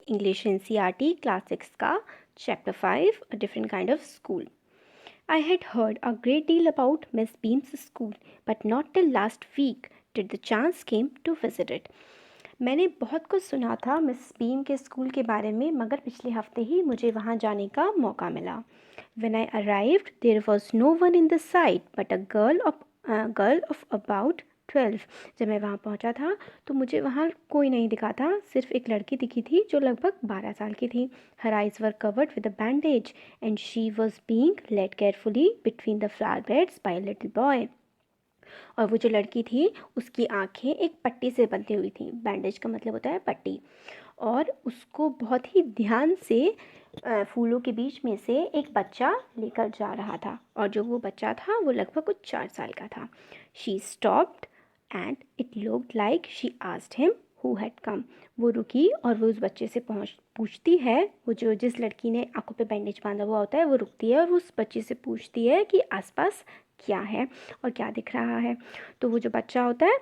English NCERT class 6 का chapter 5 a different kind of school. I had heard a great deal about Miss Beam's school, but not till last week did the chance came to visit it. मैंने बहुत कुछ सुना था miss beam के school के बारे में, मगर पिछले हफ्ते ही मुझे वहाँ जाने का मौका मिला. When I arrived, there was no one in the sight but a girl of about 12. जब मैं वहाँ पहुँचा था तो मुझे वहाँ कोई नहीं दिखा था, सिर्फ एक लड़की दिखी थी जो लगभग 12 साल की थी. Her eyes were covered with a bandage and she was being led carefully between the flower beds by a little boy. और वो जो लड़की थी उसकी आंखें एक पट्टी से बंधी हुई थी. बैंडेज का मतलब होता है पट्टी. और उसको बहुत ही ध्यान से फूलों के बीच में से एक बच्चा लेकर जा रहा था, और जो वो बच्चा था वो लगभग कुछ 4 साल का था. She stopped and it looked like she asked him who had come. वो रुकी और वो उस बच्चे से पूछती है, वो जो जिस लड़की ने आंखों पे बैंडेज बांधा हुआ होता है वो रुकती है और वो उस बच्चे से पूछती है कि आसपास क्या है और क्या दिख रहा है. तो वो जो बच्चा होता है,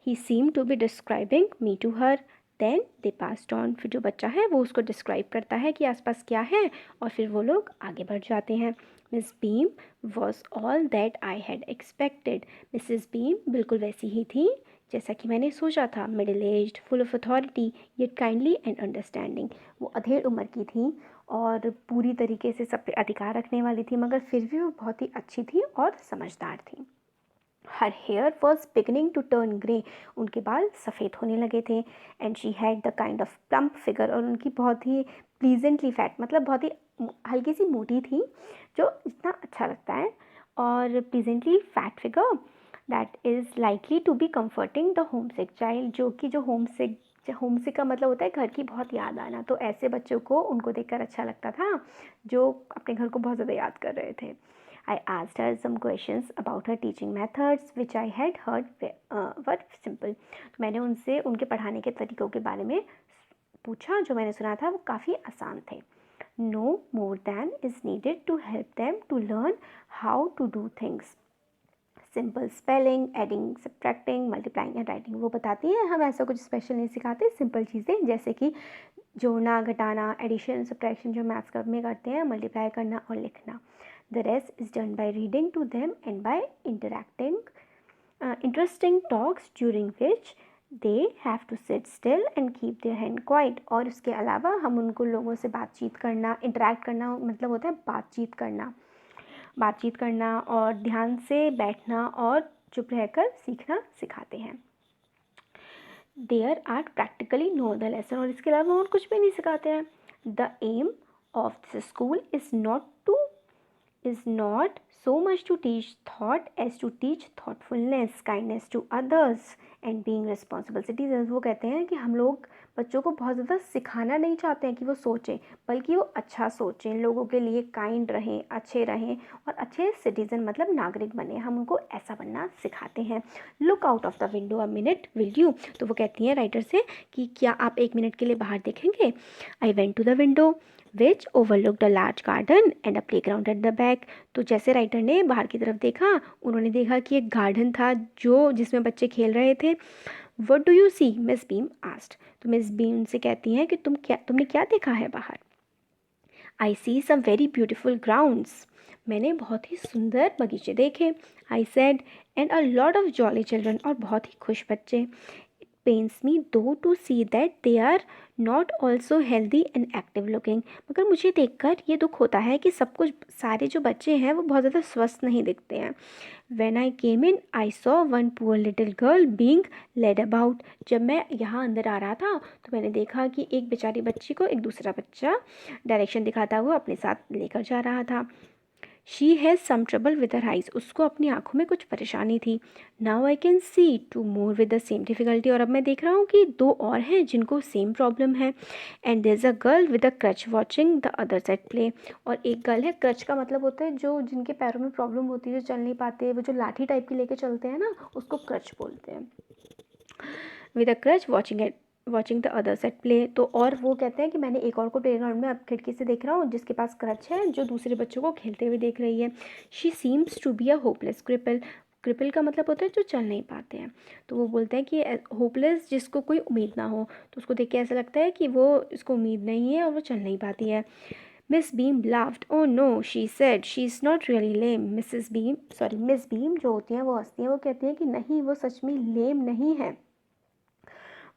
he seem to be describing me to her. Then they passed on. फिर जो बच्चा है वो उसको डिस्क्राइब करता है कि आसपास क्या है, और फिर वो लोग आगे बढ़ जाते हैं. Miss beam was all that I had expected. Mrs beam बिल्कुल वैसी ही थी जैसा कि मैंने सोचा था. Middle aged, full of authority, yet kindly and understanding. वो अधेड़ उम्र की थी और पूरी तरीके से सब पे अधिकार रखने वाली थी, मगर फिर भी वो बहुत ही अच्छी थी और समझदार थी. Her hair was beginning to turn grey. उनके बाल सफ़ेद होने लगे थे. And she had the kind of plump figure. और उनकी बहुत ही प्लीजेंटली फैट, मतलब बहुत ही हल्की सी मोटी थी, जो इतना अच्छा लगता है. और pleasantly fat figure that is likely to be comforting the homesick child. जो कि जो होम सिक का मतलब होता है घर की बहुत याद आना. तो ऐसे बच्चों को उनको देखकर अच्छा लगता था जो अपने घर को बहुत ज़्यादा याद कर रहे थे. I asked her some questions about her teaching methods, which I had heard were simple. तो मैंने उनसे उनके पढ़ाने के तरीक़ों के बारे में पूछा, जो मैंने सुना था वो काफ़ी आसान थे. No more than is needed to help them to learn how to do things. Simple spelling, adding, subtracting, multiplying and writing. वो बताती हैं हम ऐसा कुछ स्पेशल नहीं सिखाते, सिंपल चीज़ें जैसे कि जोड़ना, घटाना, एडिशन, सब्ट्रैक्शन जो मैथ्स में करते हैं, मल्टीप्लाई करना और लिखना. The rest is done by reading to them and by interesting talks during which they have to sit still and keep their hand quiet. और उसके अलावा हम उनको लोगों से बातचीत करना, इंटरेक्ट करना, मतलब होता है बातचीत करना और ध्यान से बैठना और चुप रहकर सीखना सिखाते हैं. There are practically no other lesson. और इसके अलावा और कुछ भी नहीं सिखाते हैं. The aim of this school is not so much to teach thought as to teach thoughtfulness, kindness to others and being responsible citizens. वो कहते हैं कि हम लोग बच्चों को बहुत ज़्यादा सिखाना नहीं चाहते हैं कि वो सोचें, बल्कि वो अच्छा सोचें, लोगों के लिए काइंड रहें, अच्छे रहें और अच्छे सिटीज़न मतलब नागरिक बने. हम उनको ऐसा बनना सिखाते हैं. Look out of the window a minute will you. तो वो कहती हैं राइटर से कि क्या आप 1 मिनट के लिए बाहर देखेंगे. I went to the window which overlooked a large garden and a playground at the back. तो जैसे राइटर ने बाहर की तरफ देखा, उन्होंने देखा कि एक गार्डन था जिसमें बच्चे खेल रहे थे. What do you see? Miss beam asked. तो मिस बीम उनसे कहती हैं कि तुमने क्या देखा है बाहर. I see some very beautiful grounds. मैंने बहुत ही सुंदर बगीचे देखे. I said, and a lot of jolly children. और बहुत ही खुश बच्चे. Pains me though to see that they are not also healthy and active looking. मगर मुझे देखकर ये दुख होता है कि सारे जो बच्चे हैं वो बहुत ज़्यादा स्वस्थ नहीं दिखते हैं. When I came in, I saw one poor little girl being led about. जब मैं यहाँ अंदर आ रहा था तो मैंने देखा कि एक बेचारी बच्ची को एक दूसरा बच्चा डायरेक्शन दिखाता हुआ अपने साथ लेकर जा रहा था. She has some trouble with her eyes. उसको अपनी आँखों में कुछ परेशानी थी. Now I can see 2 more with the same difficulty. और अब मैं देख रहा हूँ कि 2 और हैं जिनको सेम प्रॉब्लम है. And there is a girl with a crutch watching the other set play. और एक गर्ल है, क्रच का मतलब होता है जो जिनके पैरों में प्रॉब्लम होती है, जो चल नहीं पाते, वो जो लाठी टाइप की लेके चलते हैं ना, उसको क्रच बोलते हैं. With a crutch watching the others at play. तो और वो कहते हैं कि मैंने एक और को प्लेग्राउंड में अब खिड़की से देख रहा हूँ जिसके पास क्रच है, जो दूसरे बच्चों को खेलते हुए देख रही है. She seems to be a hopeless cripple. Cripple का मतलब होता है जो चल नहीं पाते हैं। तो वो बोलते हैं कि होपलेस जिसको कोई उम्मीद ना हो, तो उसको देख के ऐसा लगता है कि वो इसको उम्मीद नहीं है और वो चल नहीं पाती है। Miss beam laughed. Oh no, she said. She's not really lame. Miss beam जो होती हैं वो हंसती हैं, वो कहती हैं कि नहीं, वो सच में लेम नहीं है,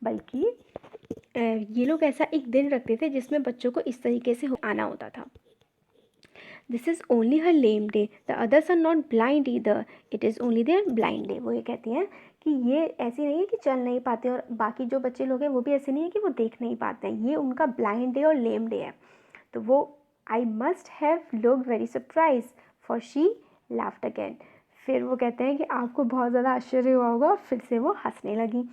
बल्कि ये लोग ऐसा एक दिन रखते थे जिसमें बच्चों को इस तरीके से आना होता था। This is only her lame day, the others are not blind either, it is only their blind day. वो ये कहती हैं कि ये ऐसी नहीं है कि चल नहीं पाते और बाकी जो बच्चे लोग हैं वो भी ऐसे नहीं है कि वो देख नहीं पाते हैं, ये उनका ब्लाइंड डे और लेम डे है। तो वो I must have look very surprise for she laughed again. फिर वो कहते हैं कि आपको बहुत ज़्यादा आश्चर्य हुआ होगा, फिर से वो हंसने लगी।